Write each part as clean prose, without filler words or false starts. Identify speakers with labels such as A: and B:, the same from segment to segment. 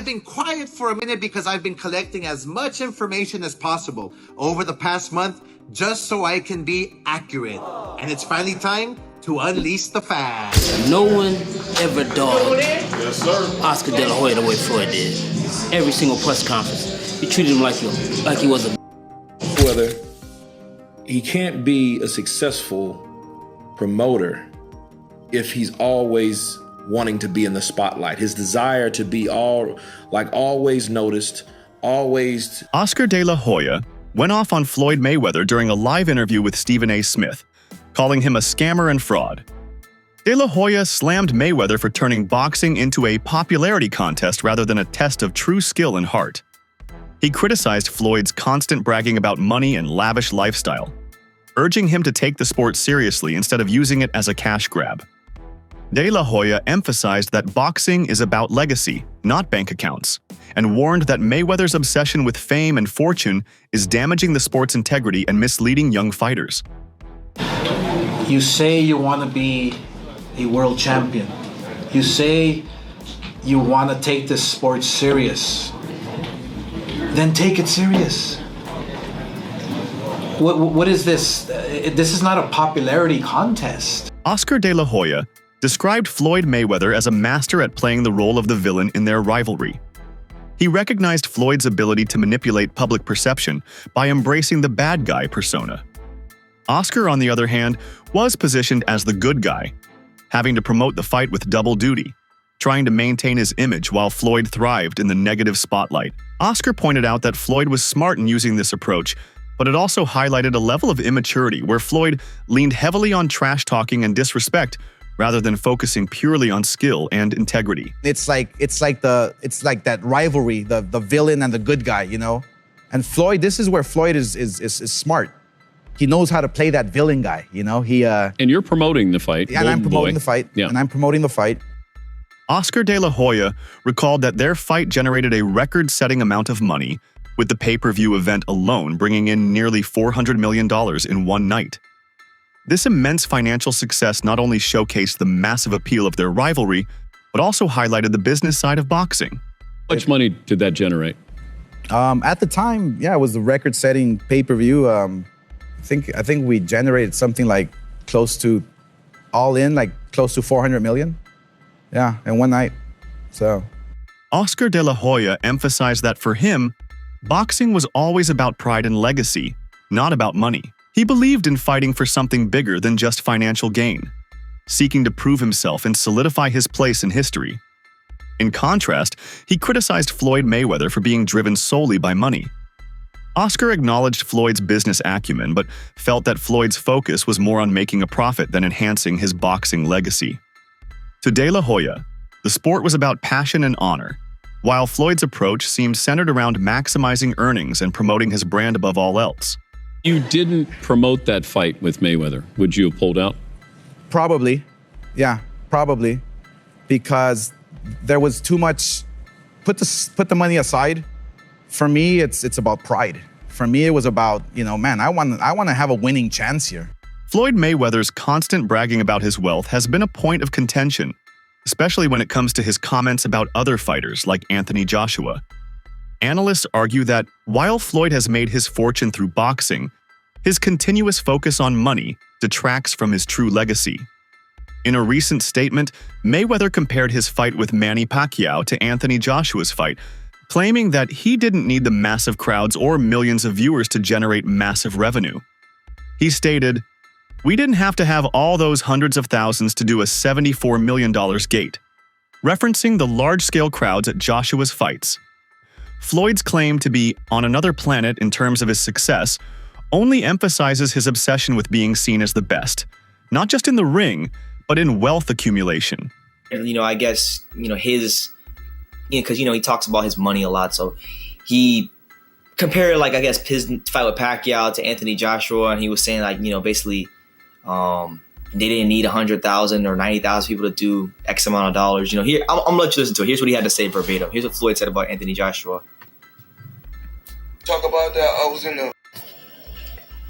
A: been quiet for a minute because I've been collecting as much information as possible over the past month just so I can be accurate. And it's finally time to unleash the facts.
B: No one ever dogged Oscar De La Hoya the way Floyd did. Every single press conference, he treated him like he was a
C: Whether he can't be a successful promoter if he's always wanting to be in the spotlight. His desire to be always noticed, always.
D: Oscar De La Hoya went off on Floyd Mayweather during a live interview with Stephen A. Smith, calling him a scammer and fraud. De La Hoya slammed Mayweather for turning boxing into a popularity contest rather than a test of true skill and heart. He criticized Floyd's constant bragging about money and lavish lifestyle, urging him to take the sport seriously instead of using it as a cash grab. De La Hoya emphasized that boxing is about legacy, not bank accounts, and warned that Mayweather's obsession with fame and fortune is damaging the sport's integrity and misleading young fighters.
E: You say you want to be a world champion. You say you want to take this sport serious. Then take it serious. What is this? This is not a popularity contest.
D: Oscar De La Hoya described Floyd Mayweather as a master at playing the role of the villain in their rivalry. He recognized Floyd's ability to manipulate public perception by embracing the bad guy persona. Oscar, on the other hand, was positioned as the good guy, having to promote the fight with double duty, trying to maintain his image while Floyd thrived in the negative spotlight. Oscar pointed out that Floyd was smart in using this approach, but it also highlighted a level of immaturity where Floyd leaned heavily on trash-talking and disrespect rather than focusing purely on skill and integrity.
F: It's like that rivalry, the villain and the good guy, you know? And Floyd, this is where Floyd is smart. He knows how to play that villain guy, you know?
G: And you're promoting the fight.
F: And I'm promoting the fight.
G: Yeah.
F: And I'm promoting the fight.
D: Oscar De La Hoya recalled that their fight generated a record-setting amount of money, with the pay-per-view event alone bringing in nearly $400 million in one night. This immense financial success not only showcased the massive appeal of their rivalry, but also highlighted the business side of boxing.
G: How much money did that generate?
F: At the time, yeah, it was the record-setting pay-per-view. I think we generated something like close to, all in, like close to 400 million. Yeah, in one night. So
D: Oscar De La Hoya emphasized that for him, boxing was always about pride and legacy, not about money. He believed in fighting for something bigger than just financial gain, seeking to prove himself and solidify his place in history. In contrast, he criticized Floyd Mayweather for being driven solely by money. Oscar acknowledged Floyd's business acumen, but felt that Floyd's focus was more on making a profit than enhancing his boxing legacy. To De La Hoya, the sport was about passion and honor, while Floyd's approach seemed centered around maximizing earnings and promoting his brand above all else.
G: You didn't promote that fight with Mayweather. Would you have pulled out?
F: probably, yeah, probably, because there was too much. Put the money aside. For me, it's about pride. For me, it was about, man, I want to have a winning chance here.
D: Floyd Mayweather's constant bragging about his wealth has been a point of contention, especially when it comes to his comments about other fighters like Anthony Joshua. Analysts argue that while Floyd has made his fortune through boxing, his continuous focus on money detracts from his true legacy. In a recent statement, Mayweather compared his fight with Manny Pacquiao to Anthony Joshua's fight, claiming that he didn't need the massive crowds or millions of viewers to generate massive revenue. He stated, "We didn't have to have all those hundreds of thousands to do a $74 million gate," referencing the large-scale crowds at Joshua's fights. Floyd's claim to be on another planet in terms of his success only emphasizes his obsession with being seen as the best, not just in the ring, but in wealth accumulation.
H: I guess, his, because, he talks about his money a lot. So he compared, his fight with Pacquiao to Anthony Joshua. And he was saying, basically, they didn't need 100,000 or 90,000 people to do X amount of dollars. Here, I'm going to let you listen to it. Here's what he had to say verbatim. Here's what Floyd said about Anthony Joshua.
I: Talk about that. I was in the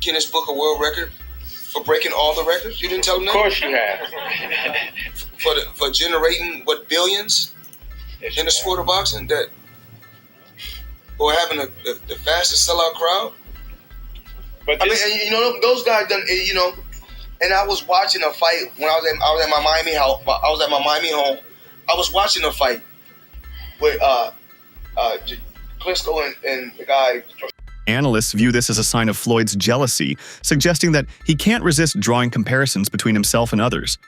I: Guinness Book of World Record for breaking all the records. You didn't tell them that?
J: Of course you have.
I: For generating, billions in the sport of boxing? That or having the fastest sellout crowd. But I mean, and, you know, those guys done, you know. And I was watching a fight when I was at my Miami house. I was at my Miami home. I was watching a fight with Klitschko and the guy.
D: Analysts view this as a sign of Floyd's jealousy, suggesting that he can't resist drawing comparisons between himself and others,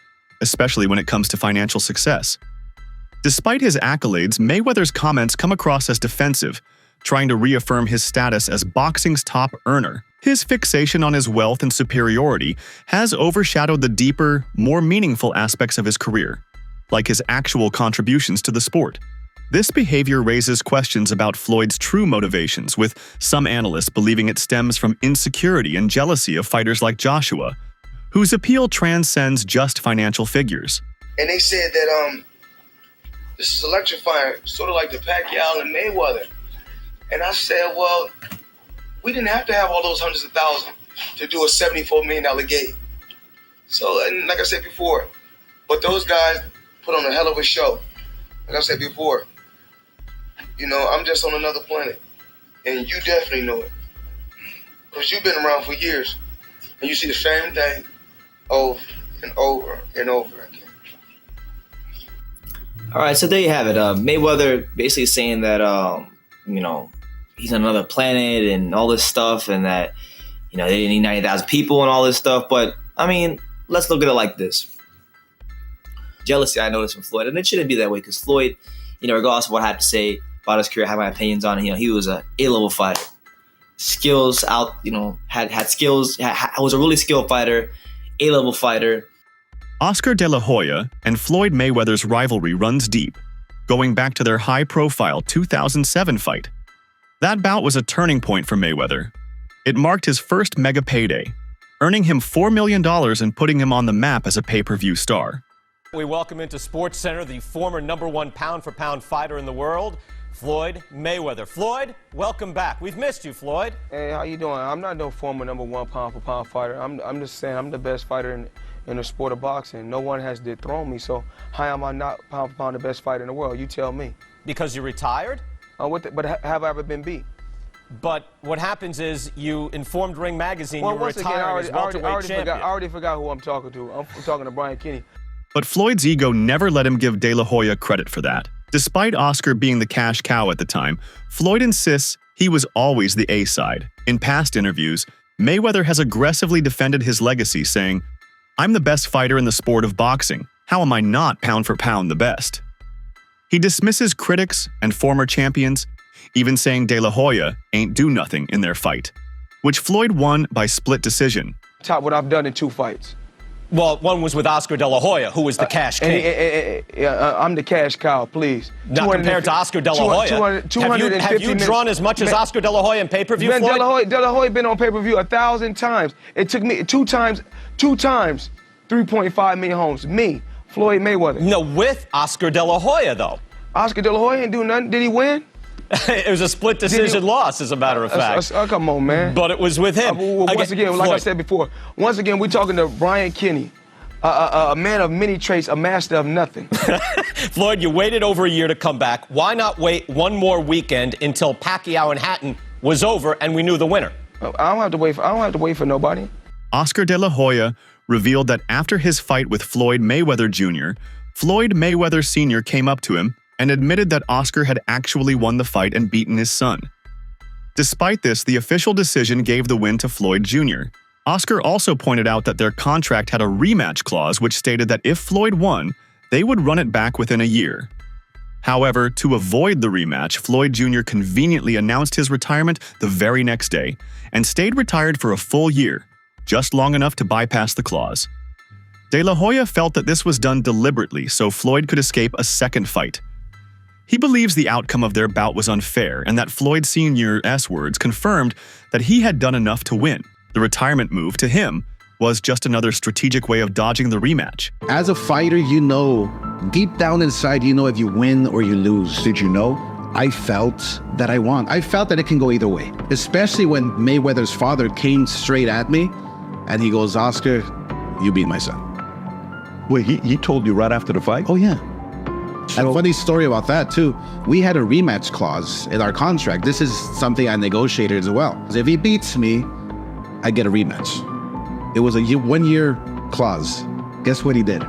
D: especially when it comes to financial success. Despite his accolades, Mayweather's comments come across as defensive, trying to reaffirm his status as boxing's top earner. His fixation on his wealth and superiority has overshadowed the deeper, more meaningful aspects of his career, like his actual contributions to the sport. This behavior raises questions about Floyd's true motivations, with some analysts believing it stems from insecurity and jealousy of fighters like Joshua, whose appeal transcends just financial figures.
I: And they said that this is electrifying, sort of like the Pacquiao and Mayweather. And I said, well, we didn't have to have all those hundreds of thousands to do a $74 million gate. So, and like I said before, but those guys put on a hell of a show. Like I said before, you know, I'm just on another planet. And you definitely know it. Because you've been around for years. And you see the same thing over and over and over again.
H: All right, so there you have it. Mayweather basically saying that, you know, he's on another planet and all this stuff, and that, you know, they didn't need 90,000 people and all this stuff. But, I mean, let's look at it like this. Jealousy, I noticed from Floyd, and it shouldn't be that way, because Floyd, you know, regardless of what I have to say about his career, I have my opinions on it. You know, he was a A-level fighter. Skills out, you know, had skills, was a really skilled fighter, A-level fighter.
D: Oscar De La Hoya and Floyd Mayweather's rivalry runs deep, going back to their high-profile 2007 fight. That bout was a turning point for Mayweather. It marked his first mega payday, earning him $4 million and putting him on the map as a pay-per-view star.
J: We welcome into SportsCenter the former #1 pound-for-pound fighter in the world, Floyd Mayweather. Floyd, welcome back. We've missed you, Floyd.
K: Hey, how you doing? I'm not no former #1 pound-for-pound fighter. I'm just saying I'm the best fighter in the sport of boxing. No one has dethroned me, so how am I not pound-for-pound the best fighter in the world? You tell me.
J: Because you retired?
K: But have I ever been beat?
J: But what happens is you informed Ring Magazine you were
K: once again,
J: retiring as welterweight champion.
K: I already forgot who I'm talking to. I'm talking to Brian Kenny.
D: But Floyd's ego never let him give De La Hoya credit for that. Despite Oscar being the cash cow at the time, Floyd insists he was always the A-side. In past interviews, Mayweather has aggressively defended his legacy, saying, "I'm the best fighter in the sport of boxing. How am I not pound for pound the best?" He dismisses critics and former champions, even saying De La Hoya ain't do nothing in their fight, which Floyd won by split decision.
K: Top what I've done in 2 fights.
J: Well, one was with Oscar De La Hoya, who was the cash king.
K: I'm the cash cow, please.
J: Not compared to Oscar De La Hoya. Have you drawn as much as Oscar De La Hoya in pay-per-view, Floyd?
K: De La Hoya been on pay-per-view 1,000 times. It took me 2 times, 3.5 million homes. Me, Floyd Mayweather.
J: No, with Oscar De La Hoya, though.
K: Oscar De La Hoya didn't do nothing. Did he win?
J: It was a split decision loss, as a matter of fact.
K: Come on, man.
J: But it was with him.
K: Once again, like I said before, once again, we're talking to Brian Kenny, a man of many traits, a master of nothing.
J: Floyd, you waited over a year to come back. Why not wait one more weekend until Pacquiao and Hatton was over and we knew the winner?
K: I don't have to wait for nobody.
D: Oscar De La Hoya revealed that after his fight with Floyd Mayweather Jr., Floyd Mayweather Sr. came up to him and admitted that Oscar had actually won the fight and beaten his son. Despite this, the official decision gave the win to Floyd Jr. Oscar also pointed out that their contract had a rematch clause which stated that if Floyd won, they would run it back within a year. However, to avoid the rematch, Floyd Jr. conveniently announced his retirement the very next day and stayed retired for a full year, just long enough to bypass the clause. De La Hoya felt that this was done deliberately so Floyd could escape a second fight. He believes the outcome of their bout was unfair and that Floyd Sr.'s words confirmed that he had done enough to win. The retirement move, to him, was just another strategic way of dodging the rematch.
L: As a fighter, you know, deep down inside, you know if you win or you lose. Did you know? I felt that I won. I felt that it can go either way, especially when Mayweather's father came straight at me and he goes, "Oscar, you beat my son."
M: Wait, he told you right after the fight?
L: Oh, yeah. And funny story about that too. We had a rematch clause in our contract. This is something I negotiated as well. If he beats me, I get a rematch. It was a 1-year clause. Guess what he did?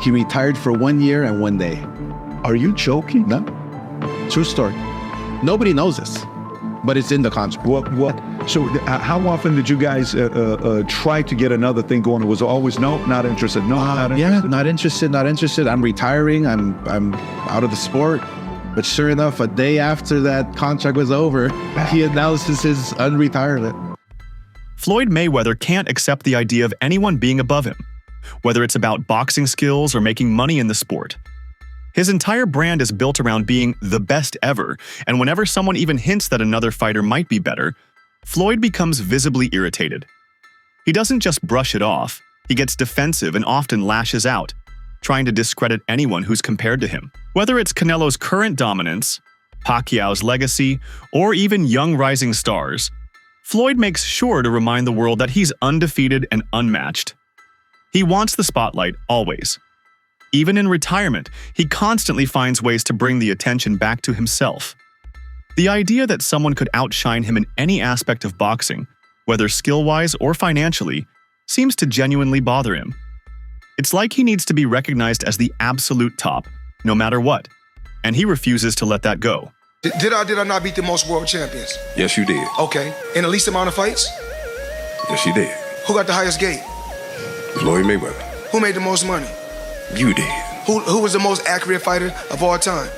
L: He retired for 1 year and 1 day.
M: Are you joking?
L: No. True story. Nobody knows this, but it's in the contract.
M: What? So how often did you guys try to get another thing going? It was always no, not interested. No, not interested.
L: Yeah, not interested. I'm retiring. I'm out of the sport. But sure enough, a day after that contract was over, he announces his unretirement.
D: Floyd Mayweather can't accept the idea of anyone being above him, whether it's about boxing skills or making money in the sport. His entire brand is built around being the best ever, and whenever someone even hints that another fighter might be better, Floyd becomes visibly irritated. He doesn't just brush it off, he gets defensive and often lashes out, trying to discredit anyone who's compared to him. Whether it's Canelo's current dominance, Pacquiao's legacy, or even young rising stars, Floyd makes sure to remind the world that he's undefeated and unmatched. He wants the spotlight always. Even in retirement, he constantly finds ways to bring the attention back to himself. The idea that someone could outshine him in any aspect of boxing, whether skill-wise or financially, seems to genuinely bother him. It's like he needs to be recognized as the absolute top, no matter what, and he refuses to let that go.
I: Did I not beat the most world champions?
N: Yes, you did.
I: Okay. In the least amount of fights?
N: Yes, you did.
I: Who got the highest gate?
N: Floyd Mayweather.
I: Who made the most money?
N: You did.
I: Who was the most accurate fighter of all time?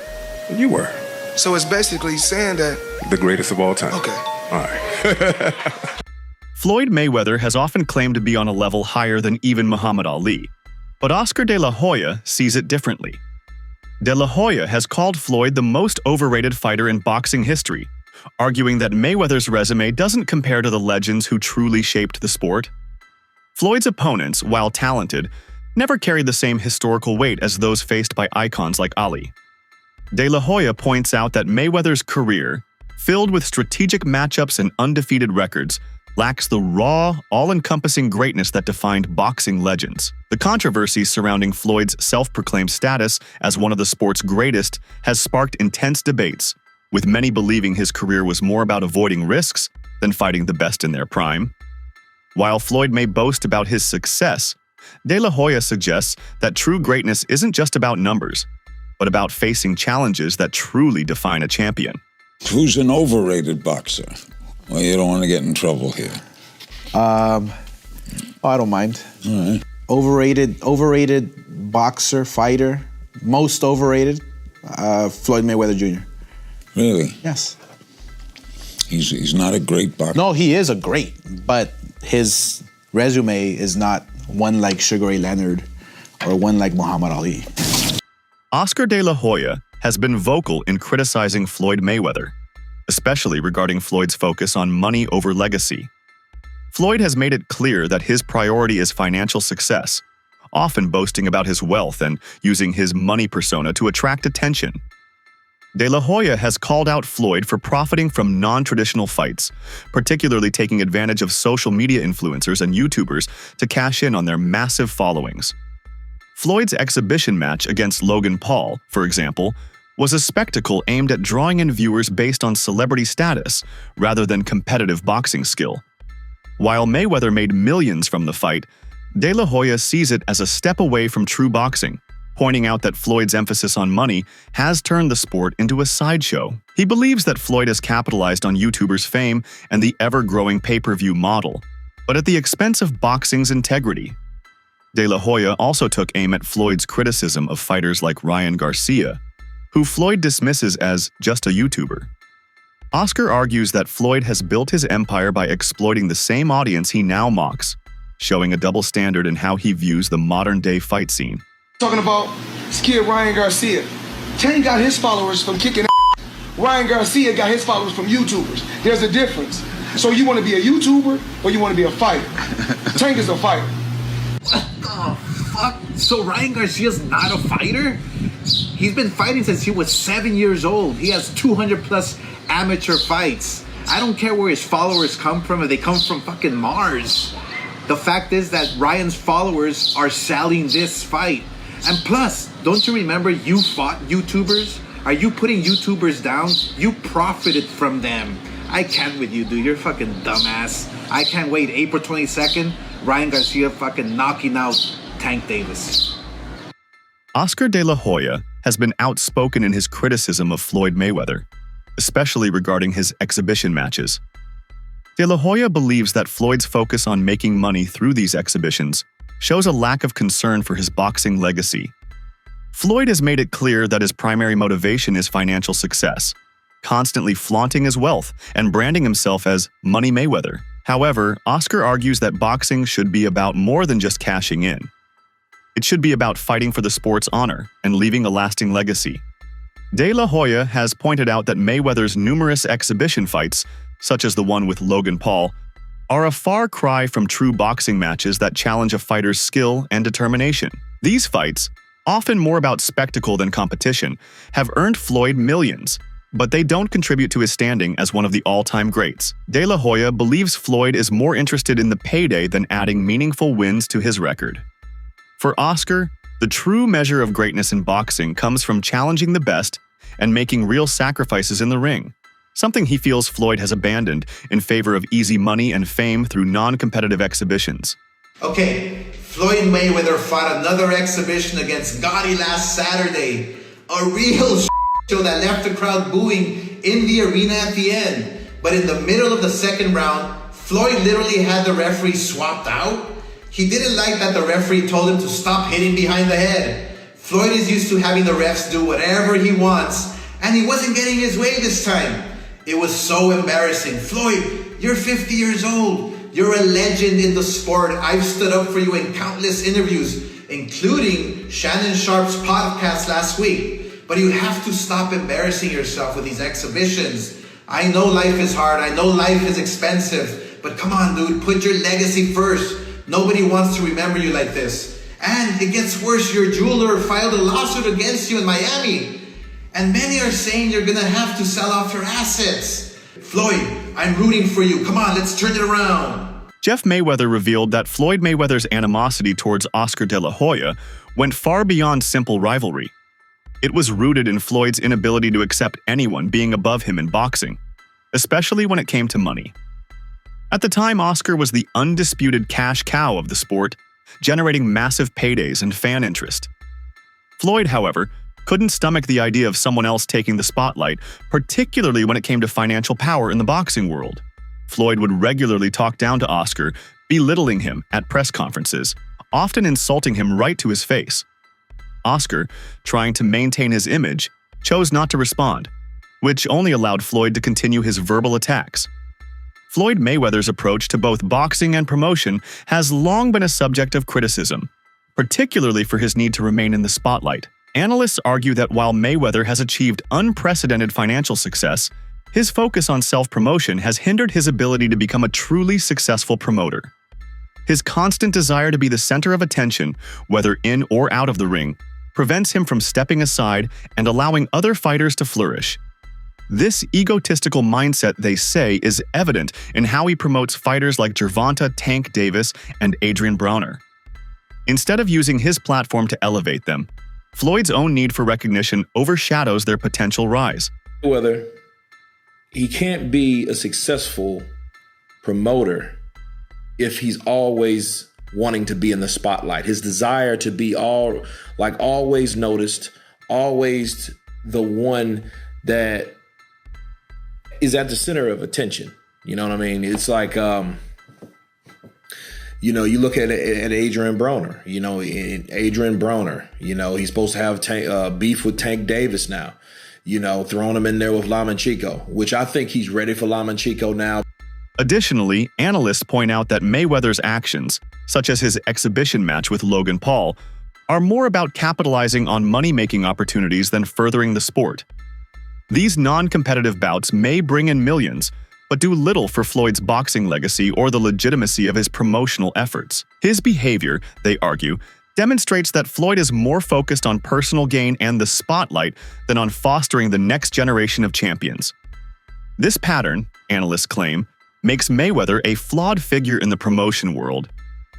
N: You were.
I: So it's basically saying that...
N: The greatest of all time.
I: Okay.
N: All right.
D: Floyd Mayweather has often claimed to be on a level higher than even Muhammad Ali, but Oscar De La Hoya sees it differently. De La Hoya has called Floyd the most overrated fighter in boxing history, arguing that Mayweather's resume doesn't compare to the legends who truly shaped the sport. Floyd's opponents, while talented, never carried the same historical weight as those faced by icons like Ali. De La Hoya points out that Mayweather's career, filled with strategic matchups and undefeated records, lacks the raw, all-encompassing greatness that defined boxing legends. The controversy surrounding Floyd's self-proclaimed status as one of the sport's greatest has sparked intense debates, with many believing his career was more about avoiding risks than fighting the best in their prime. While Floyd may boast about his success, De La Hoya suggests that true greatness isn't just about numbers, but about facing challenges that truly define a champion.
O: Who's an overrated boxer? Well, you don't want to get in trouble here.
F: I don't mind.
O: All right.
F: Overrated boxer, fighter, most overrated, Floyd Mayweather Jr.
O: Really?
F: Yes.
O: He's not a great boxer.
F: No, he is a great, but his resume is not one like Sugar Ray Leonard or one like Muhammad Ali.
D: Oscar De La Hoya has been vocal in criticizing Floyd Mayweather, especially regarding Floyd's focus on money over legacy. Floyd has made it clear that his priority is financial success, often boasting about his wealth and using his money persona to attract attention. De La Hoya has called out Floyd for profiting from non-traditional fights, particularly taking advantage of social media influencers and YouTubers to cash in on their massive followings. Floyd's exhibition match against Logan Paul, for example, was a spectacle aimed at drawing in viewers based on celebrity status rather than competitive boxing skill. While Mayweather made millions from the fight, De La Hoya sees it as a step away from true boxing, pointing out that Floyd's emphasis on money has turned the sport into a sideshow. He believes that Floyd has capitalized on YouTubers' fame and the ever-growing pay-per-view model, but at the expense of boxing's integrity. De La Hoya also took aim at Floyd's criticism of fighters like Ryan Garcia, who Floyd dismisses as just a YouTuber. Oscar argues that Floyd has built his empire by exploiting the same audience he now mocks, showing a double standard in how he views the modern-day fight scene.
I: Talking about this kid Ryan Garcia. Tank got his followers from kicking ass. Ryan Garcia got his followers from YouTubers. There's a difference. So you want to be a YouTuber or you want to be a fighter? Tank is a fighter.
A: What the fuck? So Ryan Garcia's not a fighter? He's been fighting since he was 7 years old. He has 200 plus amateur fights. I don't care where his followers come from, if they come from fucking Mars. The fact is that Ryan's followers are selling this fight. And plus, don't you remember you fought YouTubers? Are you putting YouTubers down? You profited from them. I can't with you, dude. You're fucking dumbass. I can't wait. April 22nd, Ryan Garcia fucking knocking out Tank Davis.
D: Oscar De La Hoya has been outspoken in his criticism of Floyd Mayweather, especially regarding his exhibition matches. De La Hoya believes that Floyd's focus on making money through these exhibitions shows a lack of concern for his boxing legacy. Floyd has made it clear that his primary motivation is financial success, constantly flaunting his wealth and branding himself as Money Mayweather. However, Oscar argues that boxing should be about more than just cashing in. It should be about fighting for the sport's honor and leaving a lasting legacy. De La Hoya has pointed out that Mayweather's numerous exhibition fights, such as the one with Logan Paul, are a far cry from true boxing matches that challenge a fighter's skill and determination. These fights, often more about spectacle than competition, have earned Floyd millions, but they don't contribute to his standing as one of the all-time greats. De La Hoya believes Floyd is more interested in the payday than adding meaningful wins to his record. For Oscar, the true measure of greatness in boxing comes from challenging the best and making real sacrifices in the ring, something he feels Floyd has abandoned in favor of easy money and fame through non-competitive exhibitions.
A: Okay, Floyd Mayweather fought another exhibition against Gotti last Saturday. A real show that left the crowd booing in the arena at the end. But in the middle of the second round, Floyd literally had the referee swapped out. He didn't like that the referee told him to stop hitting behind the head. Floyd is used to having the refs do whatever he wants, and he wasn't getting his way this time. It was so embarrassing. Floyd, you're 50 years old. You're a legend in the sport. I've stood up for you in countless interviews, including Shannon Sharp's podcast last week. But you have to stop embarrassing yourself with these exhibitions. I know life is hard. I know life is expensive. But come on, dude, put your legacy first. Nobody wants to remember you like this. And it gets worse. Your jeweler filed a lawsuit against you in Miami. And many are saying you're gonna have to sell off your assets. Floyd, I'm rooting for you. Come on, let's turn it around.
D: Jeff Mayweather revealed that Floyd Mayweather's animosity towards Oscar De La Hoya went far beyond simple rivalry. It was rooted in Floyd's inability to accept anyone being above him in boxing, especially when it came to money. At the time, Oscar was the undisputed cash cow of the sport, generating massive paydays and fan interest. Floyd, however, couldn't stomach the idea of someone else taking the spotlight, particularly when it came to financial power in the boxing world. Floyd would regularly talk down to Oscar, belittling him at press conferences, often insulting him right to his face. Oscar, trying to maintain his image, chose not to respond, which only allowed Floyd to continue his verbal attacks. Floyd Mayweather's approach to both boxing and promotion has long been a subject of criticism, particularly for his need to remain in the spotlight. Analysts argue that while Mayweather has achieved unprecedented financial success, his focus on self-promotion has hindered his ability to become a truly successful promoter. His constant desire to be the center of attention, whether in or out of the ring, prevents him from stepping aside and allowing other fighters to flourish. This egotistical mindset, they say, is evident in how he promotes fighters like Gervonta Tank Davis and Adrian Broner. Instead of using his platform to elevate them, Floyd's own need for recognition overshadows their potential rise.
C: Whether he can't be a successful promoter if he's always wanting to be in the spotlight. His desire to be always noticed, always the one that is at the center of attention. You know what I mean? It's like, you look at Adrian Broner, Adrian Broner, he's supposed to have beef with Tank Davis now, throwing him in there with Lomachenko, which I think he's ready for Lomachenko now.
D: Additionally, analysts point out that Mayweather's actions, such as his exhibition match with Logan Paul, are more about capitalizing on money-making opportunities than furthering the sport. These non-competitive bouts may bring in millions, but do little for Floyd's boxing legacy or the legitimacy of his promotional efforts. His behavior, they argue, demonstrates that Floyd is more focused on personal gain and the spotlight than on fostering the next generation of champions. This pattern, analysts claim, makes Mayweather a flawed figure in the promotion world,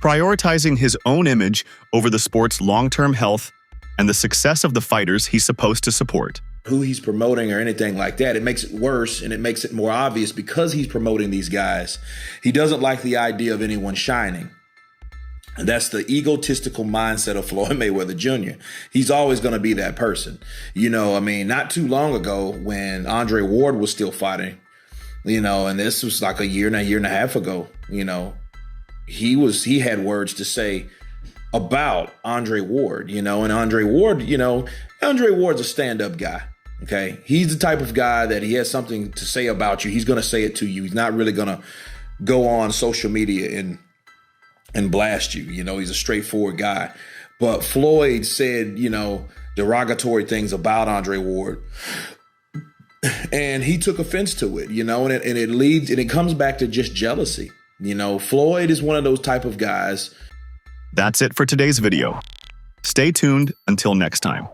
D: prioritizing his own image over the sport's long-term health and the success of the fighters he's supposed to support.
C: Who he's promoting or anything like that, it makes it worse and it makes it more obvious because he's promoting these guys. He doesn't like the idea of anyone shining. And that's the egotistical mindset of Floyd Mayweather Jr. He's always going to be that person. You know, I mean, not too long ago when Andre Ward was still fighting, you know, and this was like a year and a half ago, you know, he had words to say about Andre Ward, you know, and Andre Ward, you know, Andre Ward's a stand-up guy. Okay. He's the type of guy that he has something to say about you. He's going to say it to you. He's not really going to go on social media and blast you. You know, he's a straightforward guy. But Floyd said, you know, derogatory things about Andre Ward. And he took offense to it, you know, and it comes back to just jealousy. You know, Floyd is one of those type of guys.
D: That's it for today's video. Stay tuned until next time.